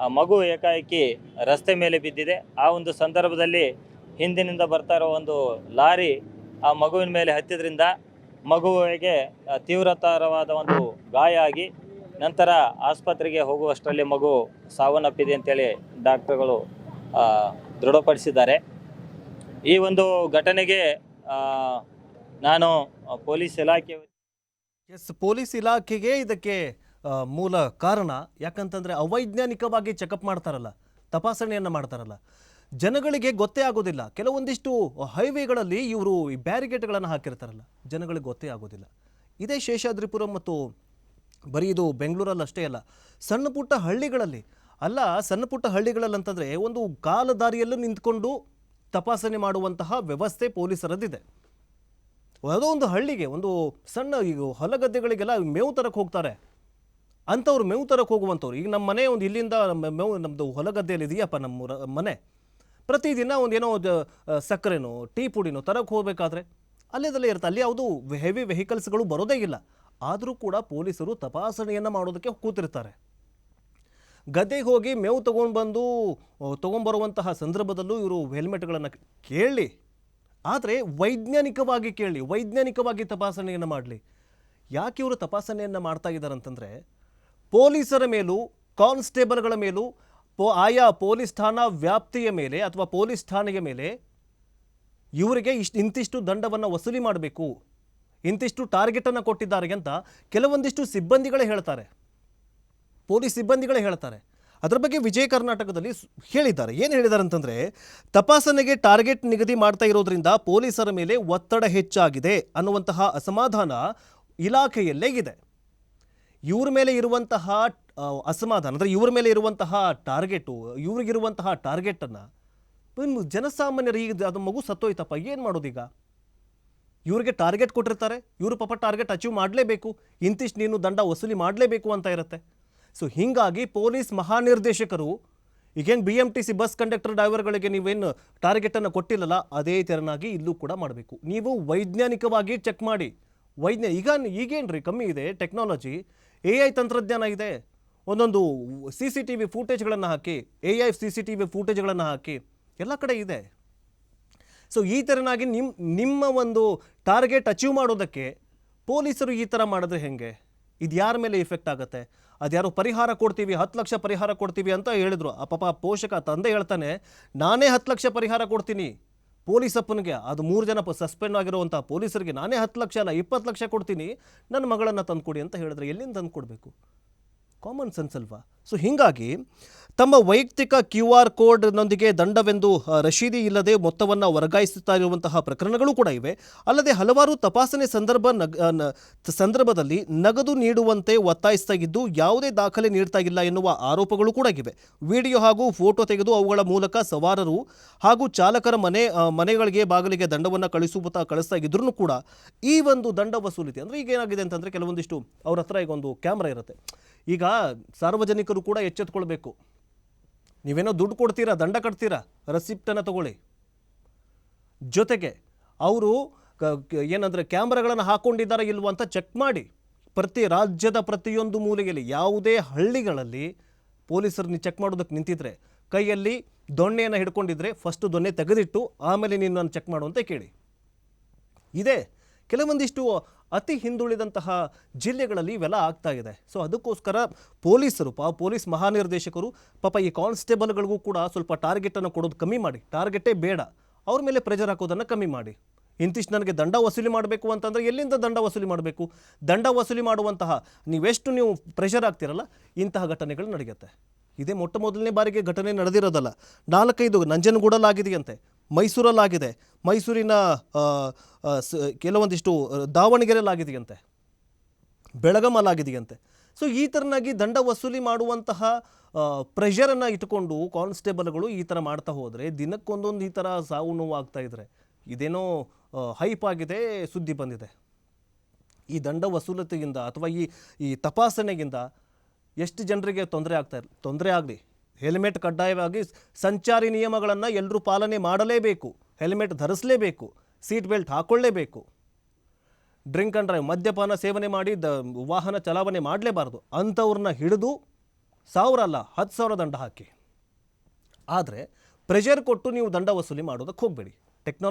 ಆ ಮಗು ಏಕಾಏಕಿ ರಸ್ತೆ ಮೇಲೆ ಬಿದ್ದಿದೆ. ಆ ಒಂದು ಸಂದರ್ಭದಲ್ಲಿ ಹಿಂದಿನಿಂದ ಬರ್ತಾ ಇರೋ ಒಂದು ಲಾರಿ ಆ ಮಗುವಿನ ಮೇಲೆ ಹತ್ತಿದ್ರಿಂದ ಮಗುವಿಗೆ ತೀವ್ರತರವಾದ ಒಂದು ಗಾಯ ಆಗಿ ನಂತರ ಆಸ್ಪತ್ರೆಗೆ ಹೋಗುವಷ್ಟರಲ್ಲಿ ಮಗು ಸಾವನ್ನಪ್ಪಿದೆ ಅಂತೇಳಿ ಡಾಕ್ಟರ್ಗಳು ದೃಢಪಡಿಸಿದ್ದಾರೆ. ಈ ಒಂದು ಘಟನೆಗೆ ನಾನು ಪೊಲೀಸ್ ಇಲಾಖೆ ಪೊಲೀಸ್ ಇಲಾಖೆಗೆ ಇದಕ್ಕೆ ಮೂಲ ಕಾರಣ. ಯಾಕಂತಂದರೆ ಅವೈಜ್ಞಾನಿಕವಾಗಿ ಚೆಕಪ್ ಮಾಡ್ತಾರಲ್ಲ, ತಪಾಸಣೆಯನ್ನು ಮಾಡ್ತಾರಲ್ಲ, ಜನಗಳಿಗೆ ಗೊತ್ತೇ ಆಗೋದಿಲ್ಲ. ಕೆಲವೊಂದಿಷ್ಟು ಹೈವೇಗಳಲ್ಲಿ ಇವರು ಈ ಬ್ಯಾರಿಗೇಡ್ಗಳನ್ನು ಹಾಕಿರ್ತಾರಲ್ಲ, ಜನಗಳಿಗೆ ಗೊತ್ತೇ ಆಗೋದಿಲ್ಲ. ಇದೇ ಶೇಷಾದ್ರಿಪುರ ಮತ್ತು ಬರೀ ಇದು ಬೆಂಗಳೂರಲ್ಲಿ ಅಷ್ಟೇ ಅಲ್ಲ, ಸಣ್ಣ ಪುಟ್ಟ ಹಳ್ಳಿಗಳಲ್ಲಿ ಸಣ್ಣ ಪುಟ್ಟ ಹಳ್ಳಿಗಳಲ್ಲಂತಂದರೆ ಒಂದು ಕಾಲದಾರಿಯಲ್ಲೂ ನಿಂತ್ಕೊಂಡು ತಪಾಸಣೆ ಮಾಡುವಂತಹ ವ್ಯವಸ್ಥೆ ಪೊಲೀಸರದ್ದಿದೆ. ಯಾವುದೋ ಒಂದು ಹಳ್ಳಿಗೆ ಒಂದು ಸಣ್ಣ ಈಗ ಹೊಲಗದ್ದೆಗಳಿಗೆಲ್ಲ ಮೇವು ತರಕ್ಕೆ ಹೋಗ್ತಾರೆ, ಅಂಥವ್ರು ಮೇವು ತರಕ್ಕೆ ಹೋಗುವಂಥವ್ರು. ಈಗ ನಮ್ಮ ಮನೆ ಒಂದು ಇಲ್ಲಿಂದ ಮೇವು ನಮ್ಮದು ಹೊಲಗದ್ದೆಯಲ್ಲಿ ಇದೆಯಪ್ಪ ನಮ್ಮ ಮನೆ, ಪ್ರತಿದಿನ ಒಂದೇನೋ ಸಕ್ಕರೆನೋ ಟೀ ಪುಡಿನೋ ತರಕ್ಕೆ ಹೋಗಬೇಕಾದ್ರೆ ಅಲ್ಲೇದಲ್ಲೇ ಇರುತ್ತೆ. ಅಲ್ಲಿ ಯಾವುದು ಹೆವಿ ವೆಹಿಕಲ್ಸ್ಗಳು ಬರೋದೇ ಇಲ್ಲ. ಆದರೂ ಕೂಡ ಪೊಲೀಸರು ತಪಾಸಣೆಯನ್ನು ಮಾಡೋದಕ್ಕೆ ಕೂತಿರ್ತಾರೆ. ಗದ್ದೆಗೆ ಹೋಗಿ ಮೇವು ತೊಗೊಂಡ್ಬರುವಂತಹ ಸಂದರ್ಭದಲ್ಲೂ ಇವರು ಹೆಲ್ಮೆಟ್ಗಳನ್ನು ಕೇಳಿ, ಆದರೆ ವೈಜ್ಞಾನಿಕವಾಗಿ ಕೇಳಿ, ವೈಜ್ಞಾನಿಕವಾಗಿ ತಪಾಸಣೆಯನ್ನು ಮಾಡಲಿ. ಯಾಕೆ ಇವರು ತಪಾಸಣೆಯನ್ನು ಮಾಡ್ತಾ ಇದ್ದಾರೆ ಅಂತಂದರೆ, ಪೊಲೀಸರ ಮೇಲೂ ಕಾನ್ಸ್ಟೇಬಲ್ಗಳ ಮೇಲೂ ಆಯಾ ಪೊಲೀಸ್ ಠಾಣಾ ವ್ಯಾಪ್ತಿಯ ಮೇಲೆ ಅಥವಾ ಪೊಲೀಸ್ ಠಾಣೆಯ ಮೇಲೆ ಇವರಿಗೆ ಇಂತಿಷ್ಟು ದಂಡವನ್ನು ವಸೂಲಿ ಮಾಡಬೇಕು, ಇಂತಿಷ್ಟು ಟಾರ್ಗೆಟನ್ನು ಕೊಟ್ಟಿದ್ದಾರೆ ಅಂತ ಕೆಲವೊಂದಿಷ್ಟು ಸಿಬ್ಬಂದಿಗಳೇ ಹೇಳ್ತಾರೆ, ಪೊಲೀಸ್ ಸಿಬ್ಬಂದಿಗಳೇ ಹೇಳ್ತಾರೆ. ಅದರ ಬಗ್ಗೆ ವಿಜಯ ಕರ್ನಾಟಕದಲ್ಲಿ ಹೇಳಿದ್ದಾರೆ. ಏನು ಹೇಳಿದ್ದಾರೆ ಅಂತಂದರೆ, ತಪಾಸಣೆಗೆ ಟಾರ್ಗೆಟ್ ನಿಗದಿ ಮಾಡ್ತಾ ಇರೋದ್ರಿಂದ ಪೊಲೀಸರ ಮೇಲೆ ಒತ್ತಡ ಹೆಚ್ಚಾಗಿದೆ ಅನ್ನುವಂತಹ ಅಸಮಾಧಾನ ಇಲಾಖೆಯಲ್ಲೇ ಇದೆ. ಇವ್ರ ಮೇಲೆ ಇರುವಂತಹ ಅಸಮಾಧಾನ ಅಂದರೆ ಇವ್ರ ಮೇಲೆ ಇರುವಂತಹ ಟಾರ್ಗೆಟು, ಇವ್ರಿಗಿರುವಂತಹ ಟಾರ್ಗೆಟನ್ನು ಜನಸಾಮಾನ್ಯರಿಗೆ ಅದು ಮಗು ಸತ್ತೋಯ್ತಪ್ಪ, ಏನು ಮಾಡೋದೀಗ? ಇವ್ರಿಗೆ ಟಾರ್ಗೆಟ್ ಕೊಟ್ಟಿರ್ತಾರೆ, ಇವರು ಪಾಪ ಟಾರ್ಗೆಟ್ ಅಚೀವ್ ಮಾಡಲೇಬೇಕು, ಇಂತಿಷ್ಟು ನೀನು ದಂಡ ವಸೂಲಿ ಮಾಡಲೇಬೇಕು ಅಂತ ಇರುತ್ತೆ. ಸೊ ಹೀಗಾಗಿ ಪೊಲೀಸ್ ಮಹಾನಿರ್ದೇಶಕರು ಈಗೇನು BMTC ಬಸ್ ಕಂಡಕ್ಟರ್ ಡ್ರೈವರ್ಗಳಿಗೆ ನೀವೇನು ಟಾರ್ಗೆಟನ್ನು ಕೊಟ್ಟಿಲ್ಲಲ್ಲ, ಅದೇ ತೆರನಾಗಿ ಇಲ್ಲೂ ಕೂಡ ಮಾಡಬೇಕು. ನೀವು ವೈಜ್ಞಾನಿಕವಾಗಿ ಚೆಕ್ ಮಾಡಿ. ಈಗೇನ್ರಿ ಕಮ್ಮಿ ಇದೆ ಟೆಕ್ನಾಲಜಿ, AI ತಂತ್ರಜ್ಞಾನ ಇದೆ. ಒಂದೊಂದು CCTV ಫೂಟೇಜ್ಗಳನ್ನು ಹಾಕಿ, AI CCTV ಫೂಟೇಜ್ಗಳನ್ನು ಹಾಕಿ ಎಲ್ಲ ಕಡೆ ಇದೆ. ಸೊ ಈ ಥರನಾಗಿ ನಿಮ್ಮ ಒಂದು ಟಾರ್ಗೆಟ್ ಅಚೀವ್ ಮಾಡೋದಕ್ಕೆ ಪೊಲೀಸರು ಈ ಥರ ಮಾಡಿದ್ರೆ ಹೆಂಗೆ? ಇದು ಯಾರ ಮೇಲೆ ಇಫೆಕ್ಟ್ ಆಗುತ್ತೆ? ಅದ್ಯಾರು ಪರಿಹಾರ ಕೊಡ್ತೀವಿ, 10 ಲಕ್ಷ ಪರಿಹಾರ ಕೊಡ್ತೀವಿ ಅಂತ ಹೇಳಿದ್ರು. ಆ ಪಾಪ ಪೋಷಕ ತಂದೆ ಹೇಳ್ತಾನೆ, ನಾನೇ 10 ಲಕ್ಷ ಪರಿಹಾರ ಕೊಡ್ತೀನಿ ಪೊಲೀಸ್ ಅಪ್ಪನಿಗೆ, ಅದು 3 ಜನ ಸಸ್ಪೆಂಡ್ ಆಗಿರುವಂಥ ಪೊಲೀಸರಿಗೆ ನಾನೇ 10 ಲಕ್ಷ ಅಲ್ಲ 20 ಲಕ್ಷ ಕೊಡ್ತೀನಿ, ನನ್ನ ಮಗಳನ್ನು ತಂದುಕೊಡಿ ಅಂತ ಹೇಳಿದ್ರೆ ಎಲ್ಲಿಂದ ತಂದು ಕೊಡಬೇಕು? ಕಾಮನ್ ಸೆನ್ಸ್ ಅಲ್ವಾ? ಸೊ ಹೀಗಾಗಿ ತಮ್ಮ ವೈಯಕ್ತಿಕ QR ಕೋಡ್ನೊಂದಿಗೆ ದಂಡವೆಂದು ರಶೀದಿ ಇಲ್ಲದೆ ಮೊತ್ತವನ್ನು ವರ್ಗಾಯಿಸುತ್ತಾ ಇರುವಂತಹ ಪ್ರಕರಣಗಳು ಕೂಡ ಇವೆ. ಅಲ್ಲದೆ ಹಲವಾರು ತಪಾಸಣೆ ಸಂದರ್ಭದಲ್ಲಿ ನಗದು ನೀಡುವಂತೆ ಒತ್ತಾಯಿಸ್ತಾ ಇದ್ದು ಯಾವುದೇ ದಾಖಲೆ ನೀಡ್ತಾ ಇಲ್ಲ ಎನ್ನುವ ಆರೋಪಗಳು ಕೂಡ ಇವೆ. ವಿಡಿಯೋ ಹಾಗೂ ಫೋಟೋ ತೆಗೆದು ಅವುಗಳ ಮೂಲಕ ಸವಾರರು ಹಾಗೂ ಚಾಲಕರ ಮನೆಗಳಿಗೆ ಬಾಗಿಲಿಗೆ ದಂಡವನ್ನು ಕಳಿಸ್ತಾ ಇದ್ರೂ ಕೂಡ ಈ ಒಂದು ದಂಡ ವಸೂಲಿತೆ ಅಂದರೆ ಈಗ ಏನಾಗಿದೆ ಅಂತಂದರೆ, ಕೆಲವೊಂದಿಷ್ಟು ಅವ್ರ ಹತ್ರ ಈಗ ಒಂದು ಕ್ಯಾಮ್ರಾ ಇರುತ್ತೆ. ಈಗ ಸಾರ್ವಜನಿಕರು ಕೂಡ ಎಚ್ಚೆತ್ಕೊಳ್ಬೇಕು. ನೀವೇನೋ ದುಡ್ಡು ಕೊಡ್ತೀರಾ, ದಂಡ ಕಟ್ತೀರಾ, ರೆಸಿಪ್ಟನ್ನು ತಗೊಳ್ಳಿ. ಜೊತೆಗೆ ಅವರು ಏನಂದರೆ ಕ್ಯಾಮ್ರಾಗಳನ್ನು ಹಾಕ್ಕೊಂಡಿದ್ದಾರೆ ಇಲ್ವ ಅಂತ ಚೆಕ್ ಮಾಡಿ. ರಾಜ್ಯದ ಪ್ರತಿಯೊಂದು ಮೂಲೆಯಲ್ಲಿ ಯಾವುದೇ ಹಳ್ಳಿಗಳಲ್ಲಿ ಪೊಲೀಸರನ್ನ ಚೆಕ್ ಮಾಡೋದಕ್ಕೆ ನಿಂತಿದ್ರೆ, ಕೈಯಲ್ಲಿ ದೊಣ್ಣೆಯನ್ನು ಹಿಡ್ಕೊಂಡಿದ್ರೆ ಫಸ್ಟು ದೊಣ್ಣೆ ತೆಗೆದಿಟ್ಟು ಆಮೇಲೆ ನಿನ್ನನ್ನು ಚೆಕ್ ಮಾಡುವಂತೆ ಕೇಳಿ. ಇದೆ ಕೆಲವೊಂದಿಷ್ಟು ಅತಿ ಹಿಂದುಳಿದಂತಹ ಜಿಲ್ಲೆಗಳಲ್ಲಿ ಇವೆಲ್ಲ ಆಗ್ತಾ ಇದೆ. ಸೊ ಅದಕ್ಕೋಸ್ಕರ ಪೊಲೀಸ್ ಮಹಾನಿರ್ದೇಶಕರು ಪಾಪ ಈ ಕಾನ್ಸ್ಟೇಬಲ್ಗಳಿಗೂ ಕೂಡ ಸ್ವಲ್ಪ ಟಾರ್ಗೆಟನ್ನು ಕೊಡೋದು ಕಮ್ಮಿ ಮಾಡಿ. ಟಾರ್ಗೆಟೇ ಬೇಡ, ಅವ್ರ ಮೇಲೆ ಪ್ರೆಷರ್ ಹಾಕೋದನ್ನು ಕಮ್ಮಿ ಮಾಡಿ. ಇಂತಿಷ್ಟು ನನಗೆ ದಂಡ ವಸೂಲಿ ಮಾಡಬೇಕು ಅಂತಂದರೆ ಎಲ್ಲಿಂದ ದಂಡ ವಸೂಲಿ ಮಾಡಬೇಕು? ದಂಡ ವಸೂಲಿ ಮಾಡುವಂತಹ ನೀವು ಪ್ರೆಷರ್ ಆಗ್ತಿರಲ್ಲ, ಇಂತಹ ಘಟನೆಗಳು ನಡೆಯುತ್ತೆ. ಇದೇ ಮೊಟ್ಟ ಮೊದಲನೇ ಬಾರಿಗೆ ಘಟನೆ ನಡೆದಿರೋದಲ್ಲ, 4-5 ನಂಜನಗೂಡಲ್ಲಾಗಿದೆಯಂತೆ, ಮೈಸೂರಲ್ಲಾಗಿದೆ, ಮೈಸೂರಿನ ಕೆಲವೊಂದಿಷ್ಟು ದಾವಣಗೆರೆಯಲ್ಲಾಗಿದೆಯಂತೆ, ಬೆಳಗಾಮಲ್ಲಾಗಿದೆಯಂತೆ. ಸೊ ಈ ಥರನಾಗಿ ದಂಡ ವಸೂಲಿ ಮಾಡುವಂತಹ ಪ್ರೆಷರನ್ನು ಇಟ್ಕೊಂಡು ಕಾನ್ಸ್ಟೇಬಲ್ಗಳು ಈ ಥರ ಮಾಡ್ತಾ ಹೋದರೆ ದಿನಕ್ಕೊಂದೊಂದು ಈ ಥರ ಸಾವು ನೋವು ಆಗ್ತಾ ಇದ್ರೆ ಇದೇನೋ ಹೈಪ್ ಆಗಿದೆ, ಸುದ್ದಿ ಬಂದಿದೆ. ಈ ದಂಡ ವಸೂಲತೆಯಿಂದ ಅಥವಾ ಈ ತಪಾಸಣೆಗಿಂದ ಎಷ್ಟು ಜನರಿಗೆ ತೊಂದರೆ ಆಗಲಿ. ಹೆಲ್ಮೆಟ್ ಕಡ್ಡಾಯವಾಗಿ ಸಂಚಾರಿ ನಿಯಮಗಳನ್ನು ಎಲ್ಲರೂ ಪಾಲನೆ ಮಾಡಲೇಬೇಕು. ಹೆಲ್ಮೆಟ್ ಧರಿಸಲೇಬೇಕು, ಸೀಟ್ ಬೆಲ್ಟ್ ಹಾಕ್ಕೊಳ್ಳೇಬೇಕು. ಡ್ರಿಂಕ್ ಆ್ಯಂಡ್ ಡ್ರೈವ್, ಮದ್ಯಪಾನ ಸೇವನೆ ಮಾಡಿ ವಾಹನ ಚಲಾವಣೆ ಮಾಡಲೇಬಾರ್ದು. ಅಂಥವ್ರನ್ನ ಹಿಡಿದು 1000 ಅಲ್ಲ 10,000 ದಂಡ ಹಾಕಿ. ಆದರೆ ಪ್ರೆಷರ್ ಕೊಟ್ಟು ನೀವು ದಂಡ ವಸೂಲಿ ಮಾಡೋದಕ್ಕೆ ಹೋಗಬೇಡಿ. ಟೆಕ್ನಾಲಜಿ